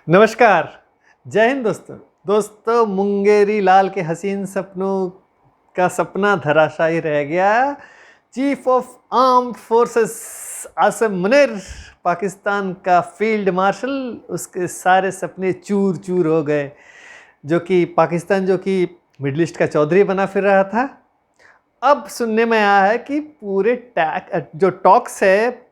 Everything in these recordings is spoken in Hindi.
नमस्कार। जय हिंद दोस्तों मुंगेरी लाल के हसीन सपनों का सपना धराशायी रह गया। Chief of armed forces Asim Munir, Pakistan का फील्ड मार्शल, उसके सारे सपने चूर चूर हो गए। जो कि मिडिल ईस्ट का चौधरी बना फिर रहा था, अब सुनने में आया है कि पूरे जो टॉक्स है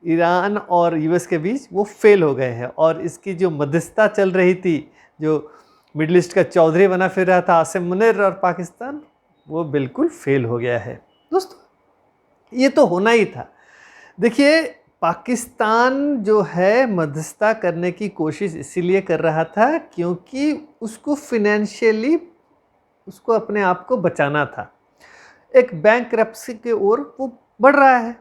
ईरान और यूएस के बीच वो फेल हो गए हैं, और इसकी जो मध्यस्थता चल रही थी, जो मिडिल ईस्ट का चौधरी बना फिर रहा था आसिम मुनीर और पाकिस्तान, वो बिल्कुल फेल हो गया है। दोस्तों ये तो होना ही था। देखिए, पाकिस्तान जो है मध्यस्थता करने की कोशिश इसीलिए कर रहा था क्योंकि उसको फिनेंशियली उसको अपने आप को बचाना था। एक बैंकरप्सी की ओर वो बढ़ रहा है।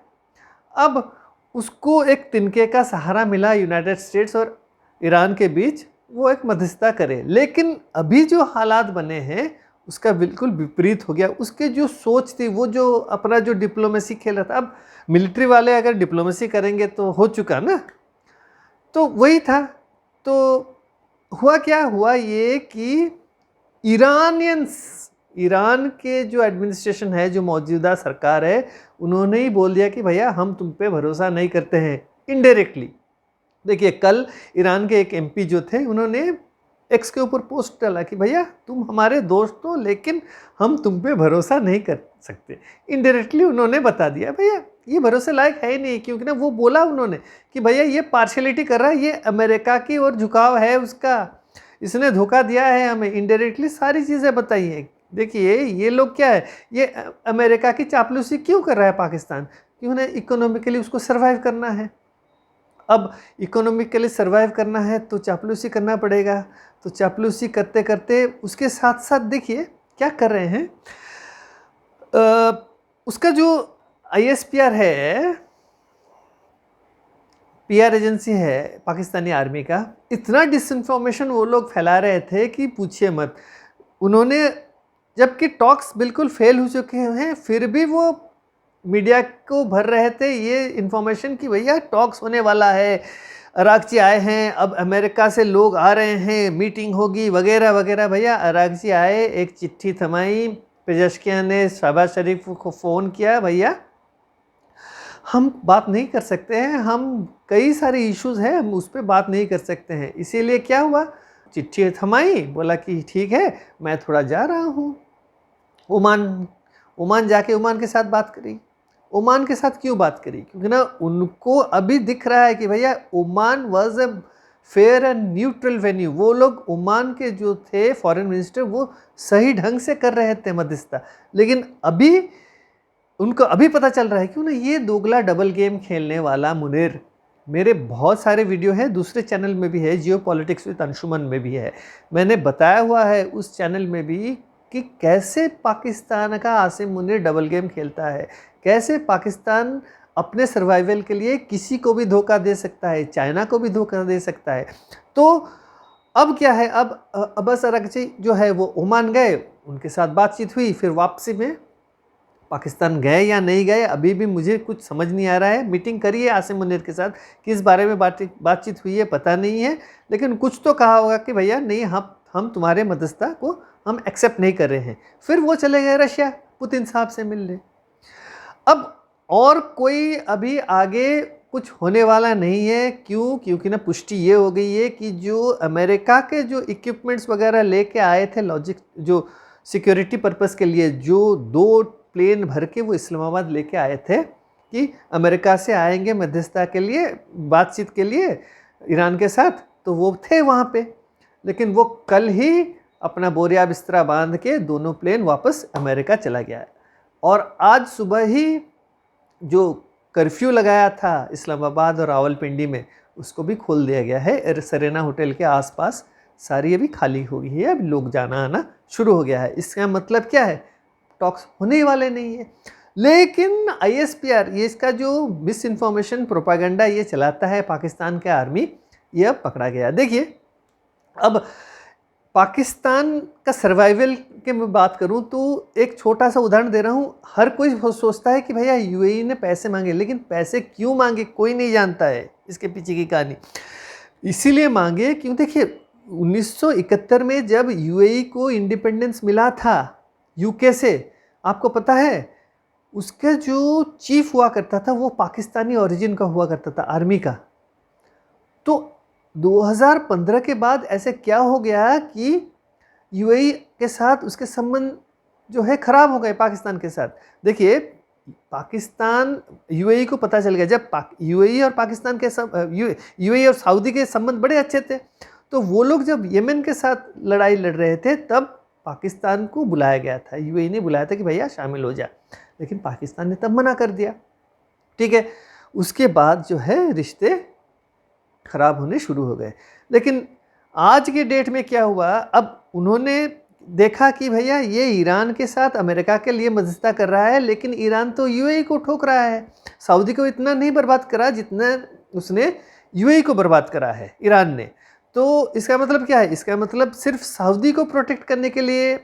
अब उसको एक तिनके का सहारा मिला यूनाइटेड स्टेट्स और ईरान के बीच, वो एक मध्यस्थता करे। लेकिन अभी जो हालात बने हैं उसका बिल्कुल विपरीत हो गया। उसके जो सोच थी, वो जो अपना जो डिप्लोमेसी खेल रहा था, अब मिलिट्री वाले अगर डिप्लोमेसी करेंगे तो हो चुका ना, तो वही था। तो हुआ क्या, हुआ ये कि ईरान के जो एडमिनिस्ट्रेशन है, जो मौजूदा सरकार है, उन्होंने ही बोल दिया कि भैया हम तुम पे भरोसा नहीं करते हैं, इनडायरेक्टली। देखिए, कल ईरान के एक एमपी जो थे, उन्होंने एक्स के ऊपर पोस्ट डाला कि भैया तुम हमारे दोस्त हो लेकिन हम तुम पे भरोसा नहीं कर सकते। इनडायरेक्टली उन्होंने बता दिया भैया ये भरोसे लायक है ही नहीं, क्योंकि ना वो बोला उन्होंने कि भैया ये पार्शलिटी कर रहा है, ये अमेरिका की ओर झुकाव है उसका, इसने धोखा दिया है हमें। इनडायरेक्टली सारी चीज़ें बताई हैं। देखिए ये लोग क्या है, ये अमेरिका की चापलूसी क्यों कर रहा है पाकिस्तान, क्यों ना इकोनॉमिकली उसको सर्वाइव करना है। अब इकोनॉमिकली सर्वाइव करना है तो चापलूसी करना पड़ेगा। तो चापलूसी करते करते उसके साथ साथ देखिए क्या कर रहे हैं, उसका जो ISPR है, PR एजेंसी है पाकिस्तानी आर्मी का, इतना डिसइंफॉर्मेशन वो लोग फैला रहे थे कि पूछिए मत। उन्होंने, जबकि टॉक्स बिल्कुल फेल हो चुके हैं, फिर भी वो मीडिया को भर रहे थे ये इन्फॉर्मेशन कि भैया टॉक्स होने वाला है, अरागची आए हैं, अब अमेरिका से लोग आ रहे हैं, मीटिंग होगी वगैरह वगैरह। भैया अरागची आए, एक चिट्ठी थमाई, पेजेशकियान ने शहबाज शरीफ को फ़ोन किया, भैया हम बात नहीं कर सकते हैं, हम कई सारे इश्यूज हैं, हम उस पर बात नहीं कर सकते हैं। इसीलिए क्या हुआ, चिट्ठी थमाई, बोला कि ठीक है मैं थोड़ा जा रहा हूँ ओमान जाके ओमान के साथ बात करी। ओमान के साथ क्यों बात करी, क्योंकि ना उनको अभी दिख रहा है कि भैया Oman was a fair and neutral venue. वो लोग ओमान के जो थे फॉरेन मिनिस्टर, वो सही ढंग से कर रहे थे मध्यस्थता। लेकिन अभी उनको अभी पता चल रहा है क्यों ना ये दोगला डबल गेम खेलने वाला मुनीर। मेरे बहुत सारे वीडियो हैं, दूसरे चैनल में भी है, जियो पॉलिटिक्स विद अंशुमन में भी है। मैंने बताया हुआ है उस चैनल में भी कि कैसे पाकिस्तान का आसिम मुनीर डबल गेम खेलता है, कैसे पाकिस्तान अपने सर्वाइवल के लिए किसी को भी धोखा दे सकता है, चाइना को भी धोखा दे सकता है। तो अब क्या है, अब अब्बास अरागची जो है वो ओमान गए, उनके साथ बातचीत हुई, फिर वापसी में पाकिस्तान गए या नहीं गए अभी भी मुझे कुछ समझ नहीं आ रहा है। मीटिंग करी है आसिम मुनीर के साथ, किस बारे में बातचीत हुई है पता नहीं है, लेकिन कुछ तो कहा होगा कि भैया नहीं, हम तुम्हारे मध्यस्थता को हम एक्सेप्ट नहीं कर रहे हैं। फिर वो चले गए रशिया, पुतिन साहब से मिलने। अब और कोई अभी आगे कुछ होने वाला नहीं है। क्यों, क्योंकि ना पुष्टि ये हो गई है कि जो अमेरिका के जो इक्विपमेंट्स वगैरह लेके आए थे, लॉजिक जो सिक्योरिटी पर्पस के लिए, जो 2 प्लेन भर के वो इस्लामाबाद लेके आए थे कि अमेरिका से आएंगे मध्यस्थता के लिए, बातचीत के लिए ईरान के साथ, तो वो थे वहाँ पे। लेकिन वो कल ही अपना बोरिया बिस्तरा बांध के दोनों प्लेन वापस अमेरिका चला गया है। और आज सुबह ही जो कर्फ्यू लगाया था इस्लामाबाद और रावलपिंडी में, उसको भी खोल दिया गया है। सरेना होटल के आसपास सारी अभी खाली हो गई है, अब लोग जाना आना शुरू हो गया है। इसका मतलब क्या है, टॉक्स होने वाले नहीं है। लेकिन ISPR, ये इसका जो मिस इन्फॉर्मेशन प्रोपागेंडा ये चलाता है पाकिस्तान के आर्मी, ये अब पकड़ा गया। देखिए, अब पाकिस्तान का सर्वाइवल के मैं बात करूं तो एक छोटा सा उदाहरण दे रहा हूं। हर कोई सोचता है कि भैया UAE ने पैसे मांगे, लेकिन पैसे क्यों मांगे कोई नहीं जानता है, इसके पीछे की कहानी। इसीलिए मांगे क्यों, देखिए 1971 में जब यूएई को इंडिपेंडेंस मिला था यूके से, आपको पता है उसका जो चीफ हुआ करता था वो पाकिस्तानी ओरिजिन का हुआ करता था, आर्मी का। तो 2015 के बाद ऐसे क्या हो गया कि यूएई के साथ उसके संबंध जो है खराब हो गए पाकिस्तान के साथ। देखिए पाकिस्तान, यूएई को पता चल गया जब यूएई और पाकिस्तान के यूएई और सऊदी के संबंध बड़े अच्छे थे, तो वो लोग जब यमन के साथ लड़ाई लड़ रहे थे तब पाकिस्तान को बुलाया गया था, यूएई ने बुलाया था कि भैया शामिल हो जा, लेकिन पाकिस्तान ने तब मना कर दिया। ठीक है, उसके बाद जो है रिश्ते खराब होने शुरू हो गए। लेकिन आज के डेट में क्या हुआ, अब उन्होंने देखा कि भैया ये ईरान के साथ अमेरिका के लिए मध्यस्थता कर रहा है, लेकिन ईरान तो यूएई को ठोक रहा है। सऊदी को इतना नहीं बर्बाद करा जितना उसने यूएई को बर्बाद करा है ईरान ने। तो इसका मतलब क्या है, इसका मतलब सिर्फ सऊदी को प्रोटेक्ट करने के लिए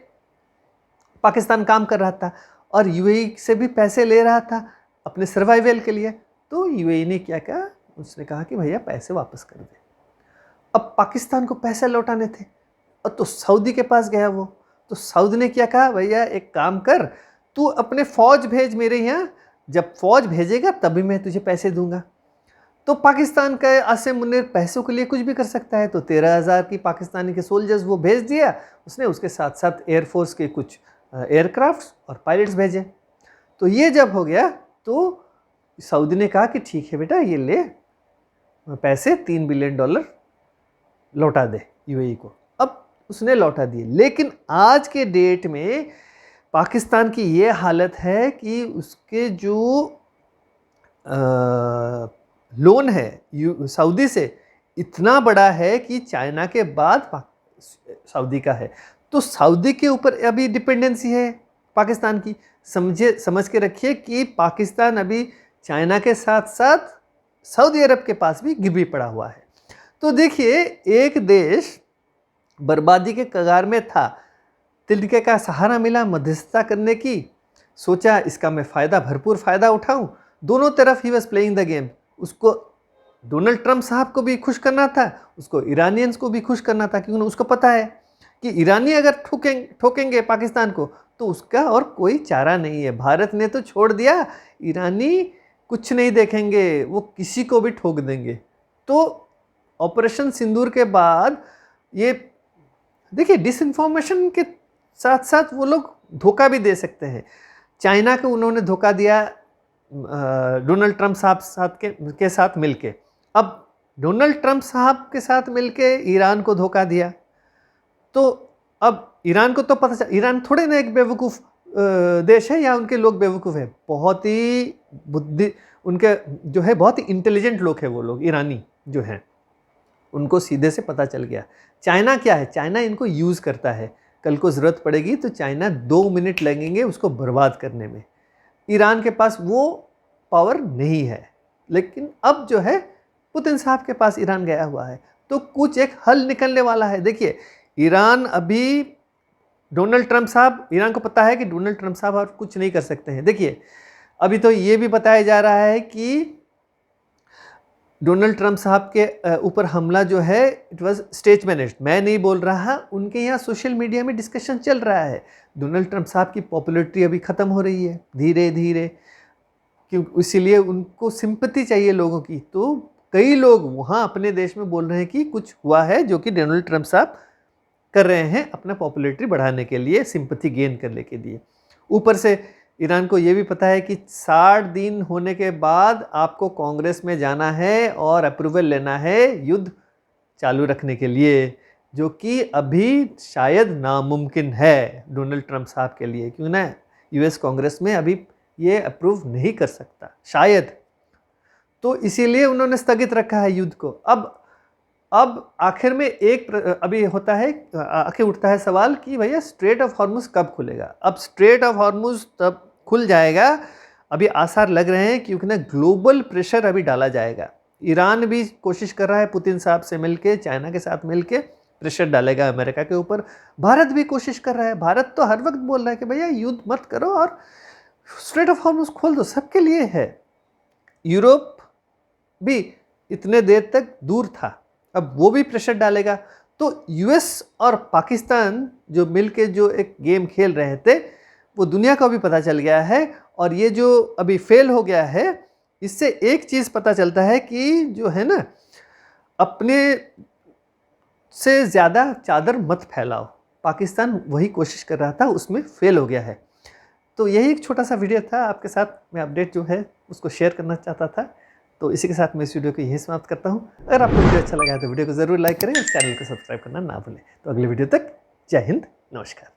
पाकिस्तान काम कर रहा था और यूएई से भी पैसे ले रहा था अपने सर्वाइवल के लिए। तो यूएई ने क्या कहा, उसने कहा कि भैया पैसे वापस कर दे। अब पाकिस्तान को पैसे लौटाने थे और तो सऊदी के पास गया वो, तो सऊदी ने क्या कहा, भैया एक काम कर, तू अपने फ़ौज भेज मेरे यहाँ, जब फ़ौज भेजेगा तभी मैं तुझे पैसे दूंगा। तो पाकिस्तान का आसिम मुनीर पैसों के लिए कुछ भी कर सकता है, तो 13,000 की पाकिस्तानी के सोल्जर्स वो भेज दिया उसने, उसके साथ साथ एयरफोर्स के कुछ एयरक्राफ्ट्स और पायलट्स भेजे। तो ये जब हो गया तो सऊदी ने कहा कि ठीक है बेटा ये ले पैसे, $3 बिलियन लौटा दे यूएई को। अब उसने लौटा दिए, लेकिन आज के डेट में पाकिस्तान की ये हालत है कि उसके जो लोन है सऊदी से इतना बड़ा है कि चाइना के बाद सऊदी का है। तो सऊदी के ऊपर अभी डिपेंडेंसी है पाकिस्तान की। समझ के रखिए कि पाकिस्तान अभी चाइना के साथ साथ सऊदी अरब के पास भी गिरवी पड़ा हुआ है। तो देखिए एक देश बर्बादी के कगार में था, तिनके का सहारा मिला मध्यस्थता करने की, सोचा इसका मैं फ़ायदा, भरपूर फ़ायदा उठाऊं। दोनों तरफ he was playing the game. उसको डोनाल्ड ट्रंप साहब को भी खुश करना था, उसको ईरानियंस को भी खुश करना था, क्योंकि उसको पता है कि ईरानी अगर ठोकेंगे पाकिस्तान को तो उसका और कोई चारा नहीं है। भारत ने तो छोड़ दिया, ईरानी कुछ नहीं देखेंगे, वो किसी को भी ठोक देंगे। तो ऑपरेशन सिंदूर के बाद ये देखिए डिसइंफॉर्मेशन के साथ साथ वो लोग धोखा भी दे सकते हैं। चाइना को उन्होंने धोखा दिया डोनाल्ड ट्रंप साहब के साथ मिलके। अब डोनाल्ड ट्रंप साहब के साथ मिलके ईरान को धोखा दिया, तो अब ईरान को तो पता चला, ईरान थोड़े ना एक बेवकूफ़ देश है या उनके लोग बेवकूफ़ है, बहुत ही बुद्धि उनके जो है, बहुत ही इंटेलिजेंट लोग हैं वो लोग ईरानी जो हैं, उनको सीधे से पता चल गया। चाइना क्या है, चाइना इनको यूज़ करता है, कल को ज़रूरत पड़ेगी तो चाइना 2 मिनट लगेंगे उसको बर्बाद करने में। ईरान के पास वो पावर नहीं है, लेकिन अब जो है पुतिन साहब के पास ईरान गया हुआ है, तो कुछ एक हल निकलने वाला है। देखिए ईरान अभी डोनाल्ड ट्रंप साहब, ईरान को पता है कि डोनाल्ड ट्रंप साहब और कुछ नहीं कर सकते हैं। देखिए अभी तो ये भी बताया जा रहा है कि डोनाल्ड ट्रंप साहब के ऊपर हमला जो है इट वाज स्टेज मैनेज्ड, मैं नहीं बोल रहा, उनके यहाँ सोशल मीडिया में डिस्कशन चल रहा है। डोनाल्ड ट्रंप साहब की पॉपुलैरिटी अभी ख़त्म हो रही है धीरे धीरे, क्यों, इसीलिए उनको सिंपैथी चाहिए लोगों की। तो कई लोग वहाँ अपने देश में बोल रहे हैं कि कुछ हुआ है जो कि डोनाल्ड ट्रंप साहब कर रहे हैं अपना पॉपुलैरिटी बढ़ाने के लिए, सिंपैथी गेन करने के लिए। ऊपर से ईरान को ये भी पता है कि 60 दिन होने के बाद आपको कांग्रेस में जाना है और अप्रूवल लेना है युद्ध चालू रखने के लिए, जो कि अभी शायद नामुमकिन है डोनाल्ड ट्रंप साहब के लिए, क्यों ना यूएस कांग्रेस में अभी ये अप्रूव नहीं कर सकता शायद, तो इसीलिए उन्होंने स्थगित रखा है युद्ध को। अब आखिर में एक अभी होता है, आखिर उठता है सवाल कि भैया स्ट्रेट ऑफ हॉर्मुज कब खुलेगा। अब स्ट्रेट ऑफ हॉर्मुज तब खुल जाएगा, अभी आसार लग रहे हैं, क्योंकि ना ग्लोबल प्रेशर अभी डाला जाएगा। ईरान भी कोशिश कर रहा है पुतिन साहब से मिलके, चाइना के साथ मिलके प्रेशर डालेगा अमेरिका के ऊपर। भारत भी कोशिश कर रहा है, भारत तो हर वक्त बोल रहा है कि भैया युद्ध मत करो और स्ट्रेट ऑफ हॉर्मुज खोल दो, सबके लिए है। यूरोप भी इतने देर तक दूर था, अब वो भी प्रेशर डालेगा। तो यूएस और पाकिस्तान जो मिलके जो एक गेम खेल रहे थे वो दुनिया को भी पता चल गया है, और ये जो अभी फेल हो गया है इससे एक चीज़ पता चलता है कि जो है ना, अपने से ज़्यादा चादर मत फैलाओ। पाकिस्तान वही कोशिश कर रहा था, उसमें फेल हो गया है। तो यही एक छोटा सा वीडियो था, आपके साथ मैं अपडेट जो है उसको शेयर करना चाहता था। तो इसी के साथ मैं इस वीडियो को यहीं समाप्त करता हूँ। अगर आपको वीडियो अच्छा लगा है तो वीडियो को ज़रूर लाइक करें और चैनल को सब्सक्राइब करना ना भूलें। तो अगले वीडियो तक जय हिंद, नमस्कार।